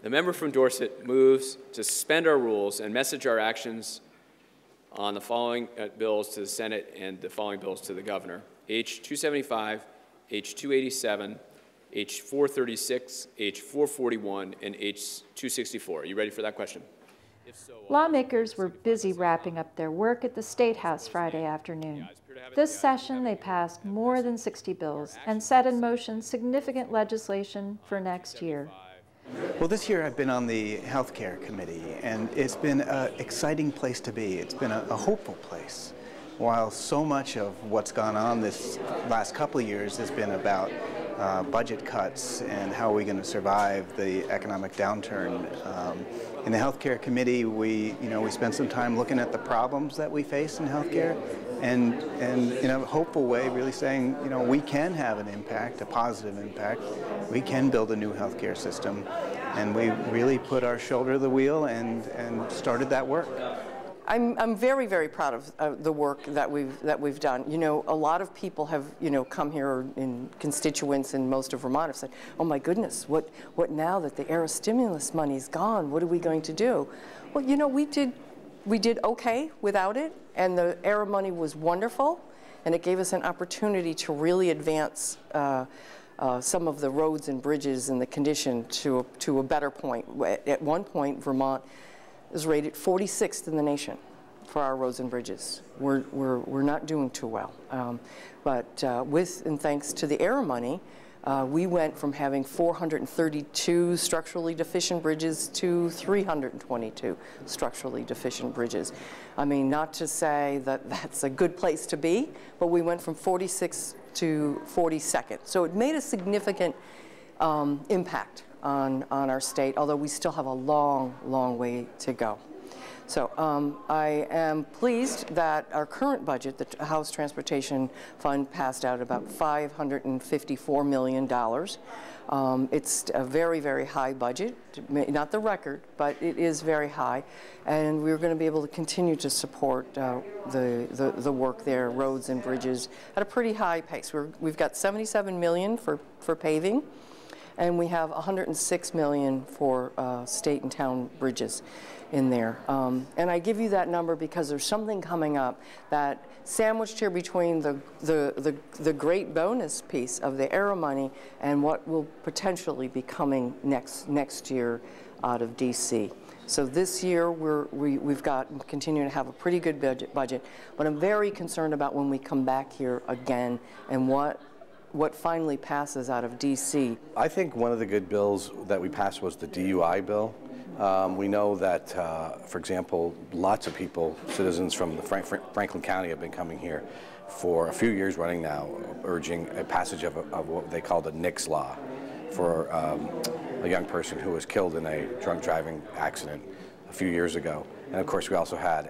The member from Dorset moves to suspend our rules and message our actions on the following bills to the Senate and the following bills to the governor: H-275, H-287, H-436, H-441, and H-264. Are you ready for that question? If so, lawmakers were busy wrapping up their work at the State House Friday afternoon. This session, they passed more than 60 bills and set in motion significant legislation for next year. Well, this year I've been on the Healthcare Committee, and it's been an exciting place to be. It's been a hopeful place. While so much of what's gone on this last couple of years has been about budget cuts and how are we going to survive the economic downturn. In the Healthcare Committee, we spent some time looking at the problems that we face in healthcare, and in a hopeful way, really saying, we can have an impact, a positive impact. We can build a new healthcare system, and we really put our shoulder to the wheel and started that work. I'm very, very proud of the work that we've done. A lot of people have, come here in constituents in most of Vermont have said, "Oh my goodness, what now that the ERA stimulus money's gone? What are we going to do?" Well, we did okay without it, and the ERA money was wonderful, and it gave us an opportunity to really advance some of the roads and bridges and the condition to a better point. At one point, Vermont is rated 46th in the nation for our roads and bridges. We're not doing too well. But with and thanks to the ERA money, we went from having 432 structurally deficient bridges to 322 structurally deficient bridges. I mean, not to say that that's a good place to be, but we went from 46th to 42nd. So it made a significant impact on our state, although we still have a long, long way to go. So I am pleased that our current budget, the House Transportation Fund, passed out about $554 million. It's a very, very high budget, not the record, but it is very high, and we're going to be able to continue to support the work there, roads and bridges, at a pretty high pace. We've got $77 million for paving, and we have $106 million for state and town bridges in there. And I give you that number because there's something coming up that sandwiched here between the great bonus piece of the ERA money and what will potentially be coming next year out of DC. So this year we've got continuing to have a pretty good budget, but I'm very concerned about when we come back here again and what finally passes out of DC. I think one of the good bills that we passed was the DUI bill. We know that, for example, lots of people, citizens from the Franklin County, have been coming here for a few years running now, urging a passage of what they call the NICS law for a young person who was killed in a drunk driving accident a few years ago. And of course, we also had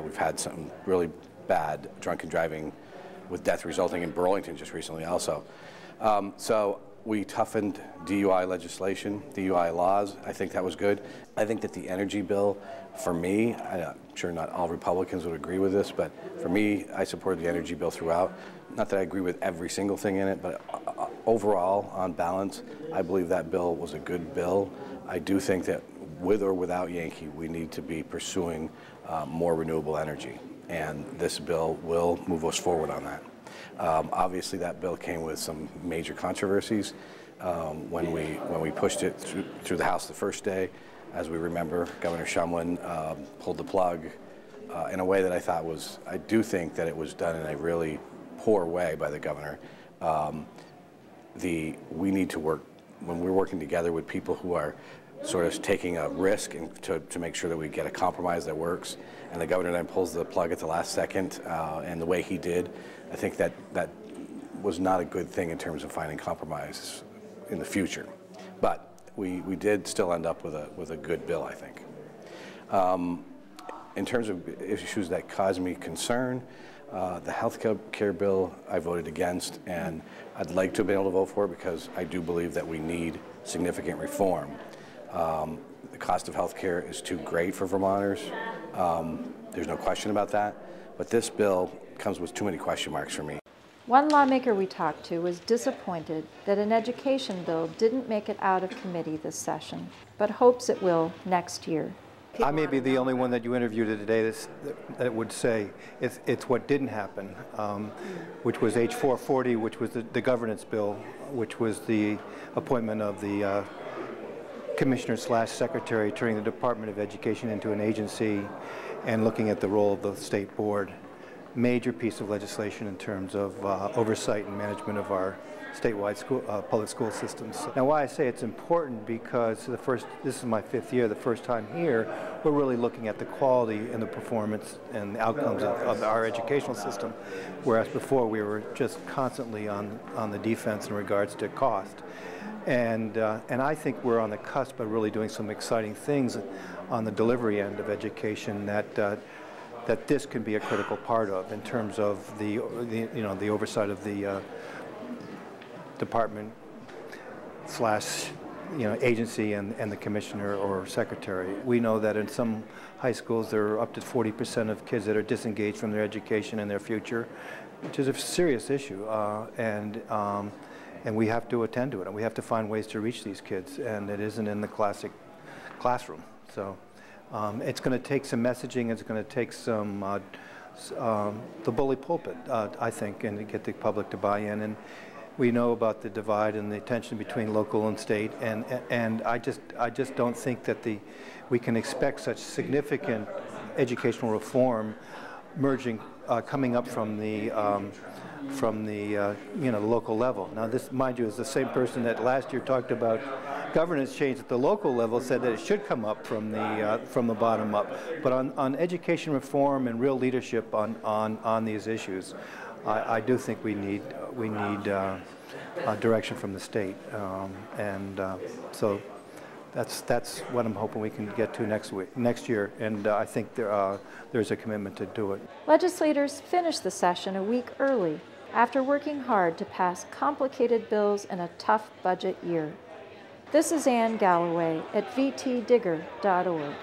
we've had some really bad drunken driving with death resulting in Burlington just recently also. So we toughened DUI legislation, DUI laws. I think that was good. I think that the energy bill, for me, I'm sure not all Republicans would agree with this, but for me, I support the energy bill throughout. Not that I agree with every single thing in it, but overall, on balance, I believe that bill was a good bill. I do think that with or without Yankee, we need to be pursuing more renewable energy, and this bill will move us forward on that. Obviously, that bill came with some major controversies when we pushed it through the House the first day. As we remember, Governor Shumlin pulled the plug in a way that I do think that it was done in a really poor way by the governor. We need to work, when we're working together with people who are sort of taking a risk and to make sure that we get a compromise that works, and the governor then pulls the plug at the last second, and the way he did, I think that was not a good thing in terms of finding compromises in the future. But we did still end up with a good bill, I think. In terms of issues that cause me concern, the health care bill I voted against, and I'd like to have been able to vote for it because I do believe that we need significant reform. The cost of health care is too great for Vermonters. There's no question about that. But this bill comes with too many question marks for me. One lawmaker we talked to was disappointed that an education bill didn't make it out of committee this session, but hopes it will next year. I may be the only one that you interviewed today that would say it's what didn't happen, which was H440, which was the governance bill, which was the appointment of the commissioner/secretary, turning the Department of Education into an agency and looking at the role of the state board. Major piece of legislation in terms of oversight and management of our statewide public school systems. Now, why I say it's important, because this is my 5th year, the first time here, we're really looking at the quality and the performance and the outcomes of our educational system, whereas before we were just constantly on the defense in regards to cost. And I think we're on the cusp of really doing some exciting things on the delivery end of education that this can be a critical part of, in terms of the oversight of the department / agency and the commissioner or secretary. We know that in some high schools there are up to 40% of kids that are disengaged from their education and their future, which is a serious issue, and we have to attend to it, and we have to find ways to reach these kids, and it isn't in the classic classroom. So it's going to take some messaging, it's going to take some the bully pulpit, I think, and to get the public to buy in. And we know about the divide and the tension between local and state, and I just don't think that we can expect such significant educational reform coming up from the local level. Now, this, mind you, is the same person that last year talked about governance change at the local level, said that it should come up from the bottom up. But on education reform and real leadership on these issues, I do think we need direction from the state, so that's what I'm hoping we can get to next year, and I think there's a commitment to do it. Legislators finished the session a week early after working hard to pass complicated bills in a tough budget year. This is Ann Galloway at vtdigger.org.